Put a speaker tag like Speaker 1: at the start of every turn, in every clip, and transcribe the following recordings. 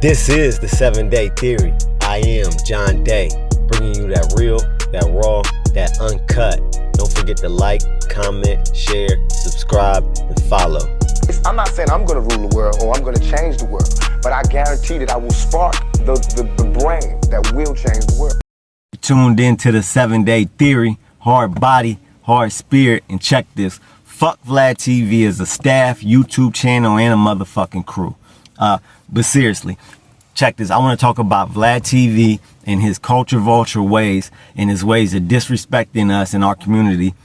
Speaker 1: This is the 7-Day Theory. I am John Day, bringing you that real, that raw, that uncut. Don't forget to like, comment, share, subscribe, and follow.
Speaker 2: I'm not saying I'm going to rule the world or I'm going to change the world, but I guarantee that I will spark the brain that will change the world.
Speaker 1: Tuned in to the 7-Day Theory, hard body, hard spirit, and check this. Fuck Vladtv as a staff, YouTube channel, and a motherfucking crew. But seriously, check this. I want to talk about Vladtv and his culture vulture ways and his ways of disrespecting us and our community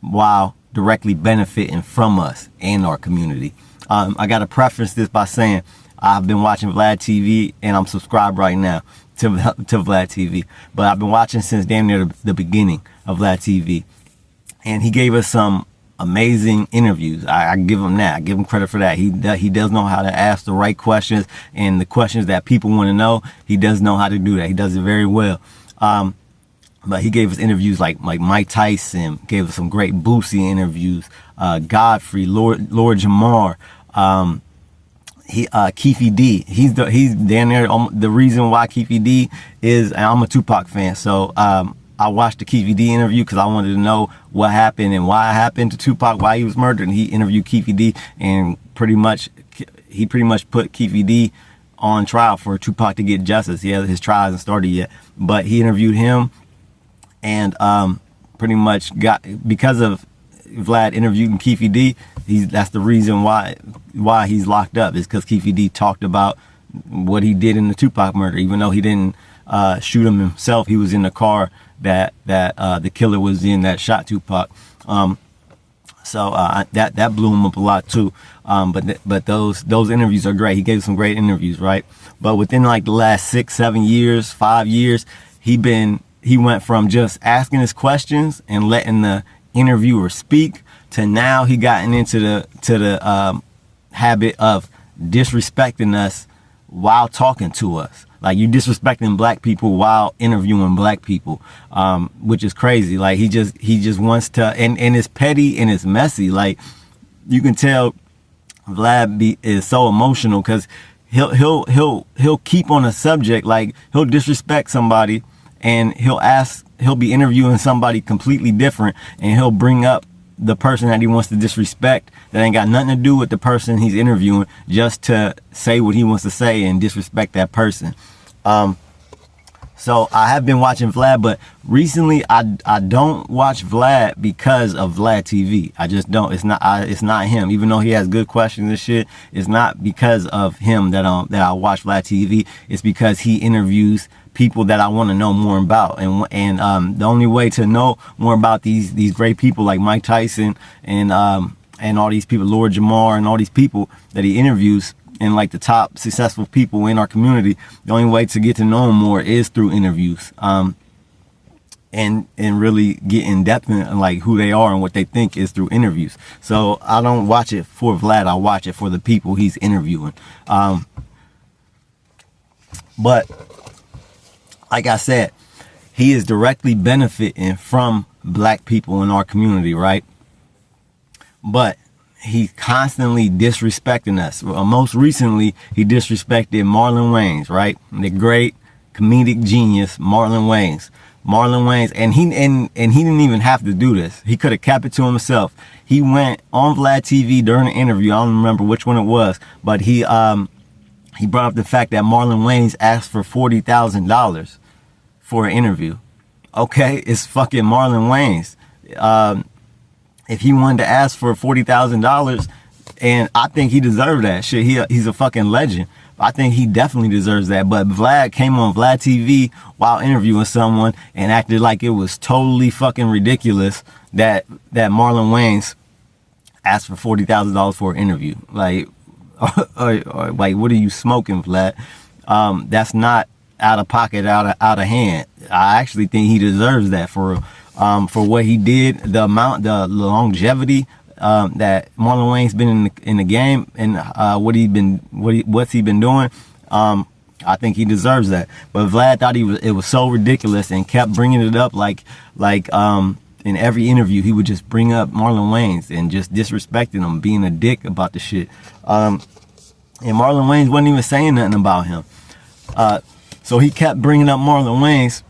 Speaker 1: while directly benefiting from us and our community. I got to preface this by saying I've been watching Vladtv and I'm subscribed right now to Vladtv, but I've been watching since damn near the beginning of Vladtv, and he gave us some amazing interviews. I give him that. I give him credit for that. He does know how to ask the right questions, and the questions that people want to know, he does know how to do that. He does it very well. But he gave us interviews like Mike Tyson, gave us some great Boosie interviews, Godfrey, Lord Jamar, Keefy D. He's down there. The reason why Keefy D is, I'm a Tupac fan, so I watched the Keefy D interview because I wanted to know what happened and why it happened to Tupac, why he was murdered. And he interviewed Keefy D, and he pretty much put Keefy D on trial for Tupac to get justice. His trial hasn't started yet, but he interviewed him, and pretty much got, because of Vlad interviewing Keefy D, that's the reason why he's locked up, is because Keefy D talked about what he did in the Tupac murder. Even though he didn't shoot him himself, he was in the car that the killer was in that shot Tupac. So that blew him up a lot too. But those interviews are great. He gave some great interviews, right? But within like the last 6, 7 years, 5 years, he went from just asking his questions and letting the interviewer speak to now he gotten into the habit of disrespecting us while talking to us. Like, you disrespecting black people while interviewing black people, which is crazy. Like, he just wants to, and it's petty and it's messy. Like, you can tell Vlad is so emotional because he'll keep on a subject. Like, he'll disrespect somebody and he'll be interviewing somebody completely different, and he'll bring up the person that he wants to disrespect that ain't got nothing to do with the person he's interviewing, just to say what he wants to say and disrespect that person. So I have been watching Vlad, but recently I don't watch Vlad because of Vladtv. I just don't. It's not him. Even though he has good questions and shit, it's not because of him that I watch Vladtv. It's because he interviews people that I want to know more about, and the only way to know more about these great people like Mike Tyson and all these people, Lord Jamar, and all these people that he interviews, and like the top successful people in our community, the only way to get to know them more is through interviews, and really get in depth in like who they are and what they think is through interviews. So I don't watch it for Vlad. I watch it for the people he's interviewing. But like I said, he is directly benefiting from black people in our community, right? But he's constantly disrespecting us. Most recently, he disrespected Marlon Wayans, right? The great comedic genius, Marlon Wayans. And he didn't even have to do this. He could have kept it to himself. He went on Vladtv during an interview. I don't remember which one it was, but he brought up the fact that Marlon Wayans asked for $40,000 for an interview. Okay, it's fucking Marlon Wayans. If he wanted to ask for $40,000, and I think he deserved that shit. He's a fucking legend. I think he definitely deserves that. But Vlad came on Vladtv while interviewing someone and acted like it was totally fucking ridiculous that Marlon Wayans asked for $40,000 for an interview. Like, like, what are you smoking, Vlad? That's not out of pocket, out of hand. I actually think he deserves that for what he did, the longevity that Marlon Wayne's been in the game, and what's he been doing. I think he deserves that. But Vlad thought it was so ridiculous and kept bringing it up like in every interview he would just bring up Marlon Wayans and just disrespecting him, being a dick about the shit. And Marlon Wayans wasn't even saying nothing about him. So he kept bringing up Marlon Wayans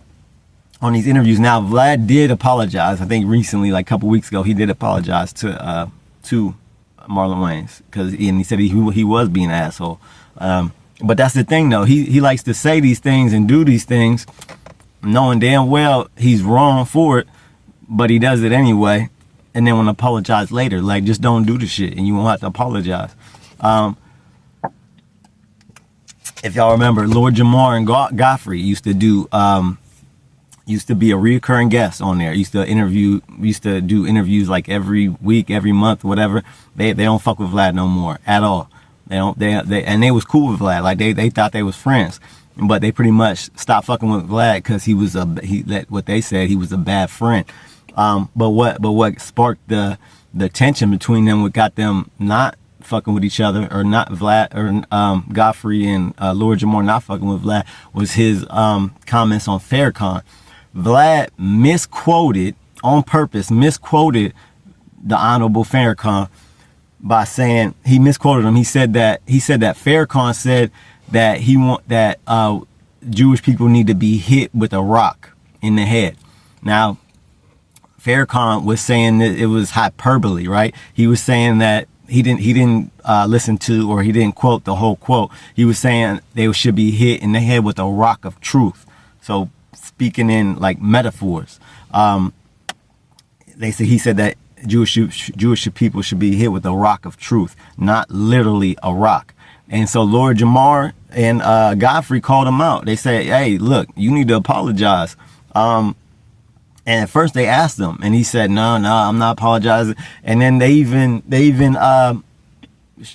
Speaker 1: on these interviews. Now Vlad did apologize. I think recently, like a couple weeks ago, he did apologize to Marlon Wayans because he said he was being an asshole. But that's the thing though. He likes to say these things and do these things, knowing damn well he's wrong for it, but he does it anyway. And then want to apologize later. Like, just don't do the shit, and you won't have to apologize. If y'all remember, Lord Jamar and Godfrey used to be a reoccurring guest on there. Used to do interviews like every week, every month, whatever. They don't fuck with Vlad no more at all. They was cool with Vlad. Like they thought they was friends, but they pretty much stopped fucking with Vlad because he was what they said, he was a bad friend. But what sparked the tension between them, what got them not fucking with each other, or not Vlad, or Godfrey and Lord Jamar not fucking with Vlad, was his comments on Farrakhan. Vlad on purpose misquoted the Honorable Farrakhan by saying, he misquoted him. He said that Farrakhan said that Jewish people need to be hit with a rock in the head. Now, Farrakhan was saying that it was hyperbole, right? He was saying that he didn't listen to, or he didn't quote the whole quote. He was saying they should be hit in the head with a rock of truth. So speaking in like metaphors, he said that Jewish people should be hit with a rock of truth, not literally a rock. And so Lord Jamar and Godfrey called him out. They said, "Hey, look, you need to apologize." And at first they asked him, and he said, no, I'm not apologizing. And then they even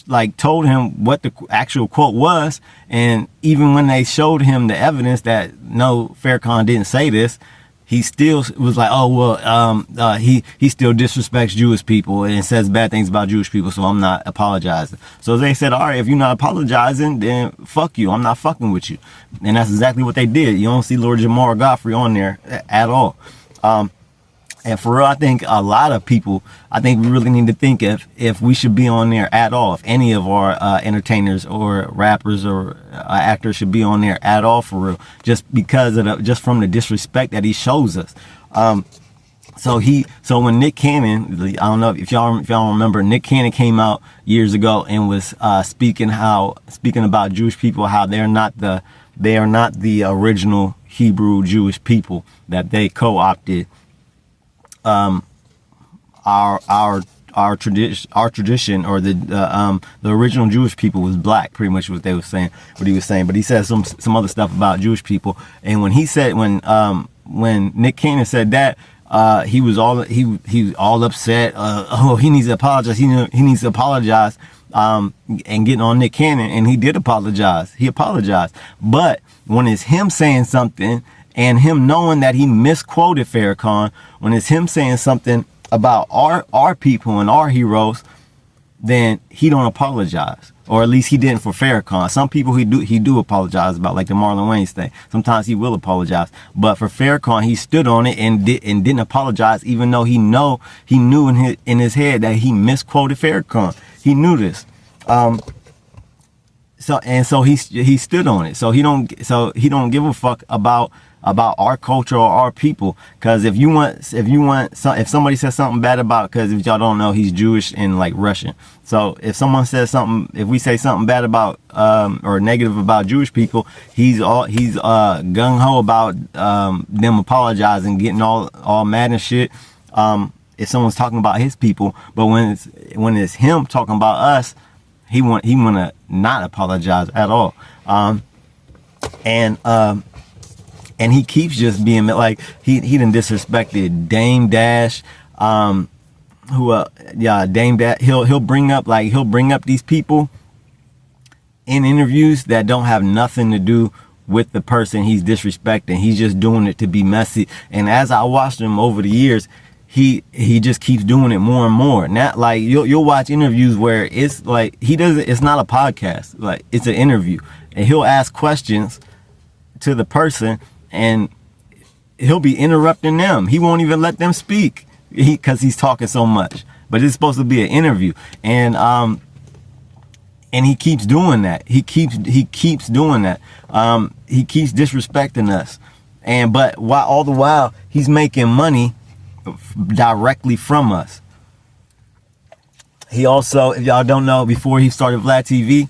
Speaker 1: like told him what the actual quote was. And even when they showed him the evidence that no, Farrakhan didn't say this, he still was like, oh, well, he still disrespects Jewish people and says bad things about Jewish people, so I'm not apologizing. So they said, all right, if you're not apologizing, then fuck you. I'm not fucking with you. And that's exactly what they did. You don't see Lord Jamar or Godfrey on there at all. And for real, I think a lot of people, I think we really need to think if we should be on there at all, if any of our entertainers or rappers or actors should be on there at all, for real, just because of just from the disrespect that he shows us. So when Nick Cannon, I don't know if y'all remember, Nick Cannon came out years ago and was speaking about Jewish people, how they are not the original Hebrew Jewish people, that they co-opted our tradition, or the original Jewish people was black, pretty much what he was saying. But he said some other stuff about Jewish people. And when Nick Cannon said that, he was all upset. He needs to apologize. He needs to apologize. And getting on Nick Cannon, and he did apologize. He apologized. But when it's him saying something and him knowing that he misquoted Farrakhan, when it's him saying something about our people and our heroes, then he don't apologize. Or at least he didn't for Farrakhan. Some people he do apologize about, like the Marlon Wayans thing. Sometimes he will apologize. But for Farrakhan, he stood on it and didn't apologize, even though he knew in his head that he misquoted Farrakhan. He knew this. So he stood on it. So he don't give a fuck about our culture or our people. Because if somebody says something bad about, because if y'all don't know, he's Jewish and like Russian. So if someone says something, if we say something bad about or negative about Jewish people, he's gung ho about them apologizing, getting all mad and shit. If someone's talking about his people, but when it's him talking about us, he wanna not apologize at all. And he keeps just being like, he done disrespected Dame Dash, Dame Dash. He'll bring up these people in interviews that don't have nothing to do with the person he's disrespecting. He's just doing it to be messy. And as I watched him over the years, he just keeps doing it more and more. Not like you'll watch interviews where it's like it's not a podcast, like it's an interview, and he'll ask questions to the person and he'll be interrupting them. He won't even let them speak because he's talking so much. But it's supposed to be an interview, and And he keeps doing that. He keeps doing that. He keeps disrespecting us. But while all the while he's making money directly from us. He also, if y'all don't know, before he started Vladtv,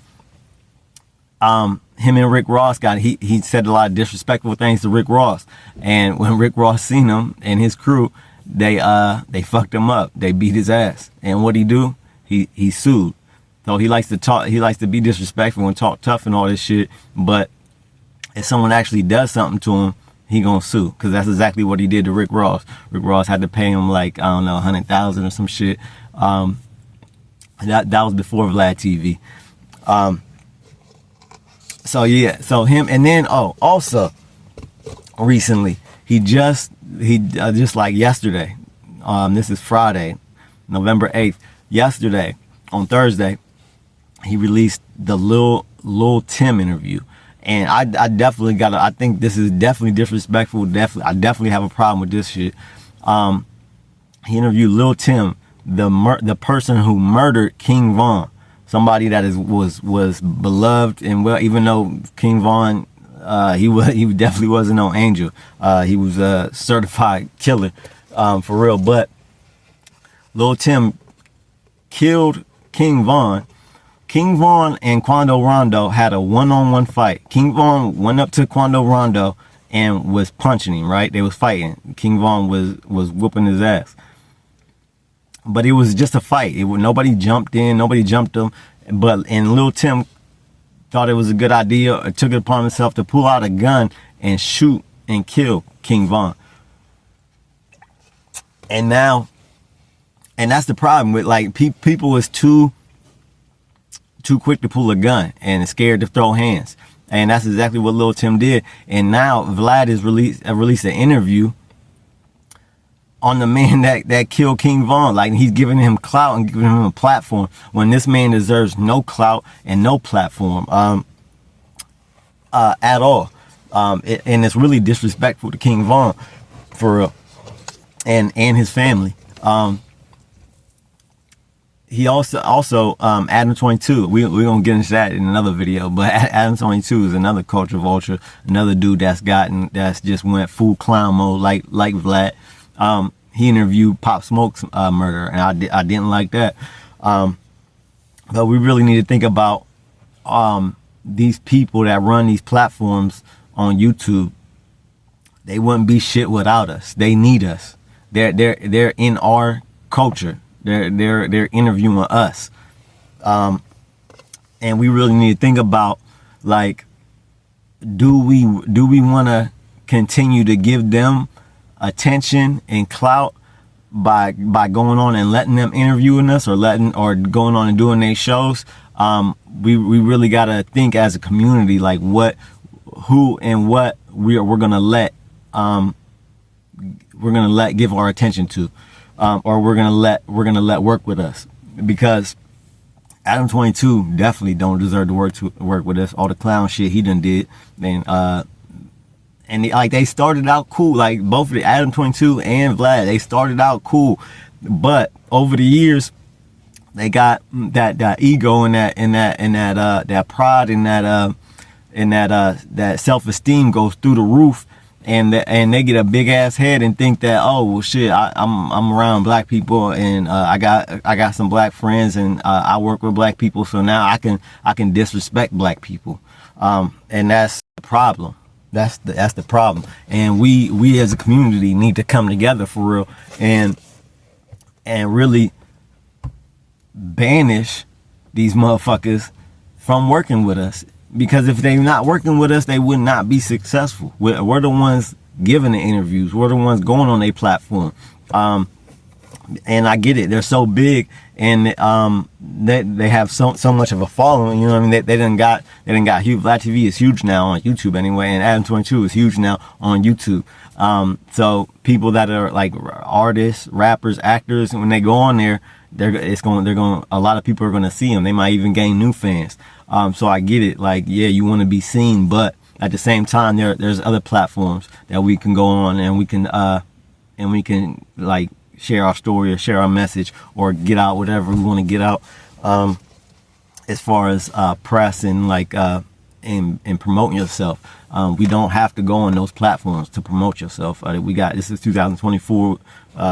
Speaker 1: him and Rick Ross he said a lot of disrespectful things to Rick Ross. And when Rick Ross seen him and his crew, they fucked him up. They beat his ass. And what'd he do? He sued. So he likes to talk, he likes to be disrespectful and talk tough and all this shit. But if someone actually does something to him, he gonna sue. Cause that's exactly what he did to Rick Ross. Rick Ross had to pay him like, I don't know, 100,000 or some shit. That was before Vladtv. So yeah, so him, and then, also recently, he just like yesterday, this is Friday, November 8th, yesterday, on Thursday, he released the Lil Tim interview. And I definitely I think this is definitely disrespectful. I definitely have a problem with this shit. He interviewed Lil Tim, the person who murdered King Von, somebody that was beloved and well, even though King Von, he definitely wasn't no angel. He was a certified killer, for real. But Lil Tim killed King Von. King Von and Quando Rondo had a one-on-one fight. King Von went up to Quando Rondo and was punching him, right? They was fighting. King Von was whooping his ass. But it was just a fight. Nobody jumped in, nobody jumped him. And Lil Tim thought it was a good idea, took it upon himself to pull out a gun and shoot and kill King Von. And that's the problem with, like, people is too quick to pull a gun and scared to throw hands. And that's exactly what Lil Tim did. And now Vlad has released an interview on the man that killed King Von. Like, he's giving him clout and giving him a platform when this man deserves no clout and no platform at all. And it's really disrespectful to King Von, for real, and his family. He also Adam 22. We're gonna get into that in another video. But Adam 22 is another culture vulture, another dude that's just went full clown mode like Vlad. He interviewed Pop Smoke's murder, and I didn't like that. But we really need to think about these people that run these platforms on YouTube. They wouldn't be shit without us. They need us. They're in our culture. They're interviewing us, and we really need to think about, like, do we want to continue to give them attention and clout by going on and letting them interviewing us, or going on and doing their shows? We really gotta think as a community, like, who and what we're gonna let give our attention to. Or we're gonna let work with us, because Adam 22 definitely don't deserve to work with us. All the clown shit he done did, and they started out cool. Like, both of the Adam 22 and Vlad, they started out cool, but over the years they got that ego and that pride and that self-esteem goes through the roof. And they get a big ass head and think that, oh well, shit, I'm around black people, and I got some black friends, and I work with black people, so now I can disrespect black people, and that's the problem. That's the problem. And we as a community need to come together for real and really banish these motherfuckers from working with us. Because if they're not working with us, they would not be successful. We're the ones giving the interviews. We're the ones going on their platform. And I get it. They're so big, and they have so much of a following. You know what I mean? They done got huge. Vladtv is huge now on YouTube anyway, and Adam 22 is huge now on YouTube. So people that are like artists, rappers, actors, when they go on there, a lot of people are going to see them. They might even gain new fans. So I get it. Like, yeah, you want to be seen, but at the same time, there's other platforms that we can go on, and we can like share our story or share our message or get out whatever we want to get out. as far as press and like and promoting yourself. We don't have to go on those platforms to promote yourself. We got, this is 2024.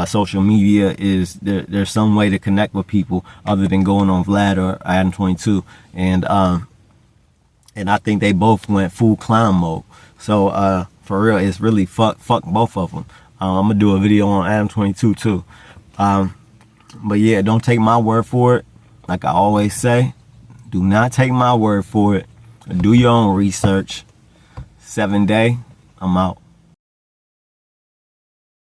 Speaker 1: Social media is there's some way to connect with people other than going on Vlad or Adam 22, and I think they both went full clown mode. So for real, it's really fuck both of them. I'm gonna do a video on Adam 22 too. But yeah, don't take my word for it. Like I always say, do not take my word for it. Do your own research. 7 Day, I'm out.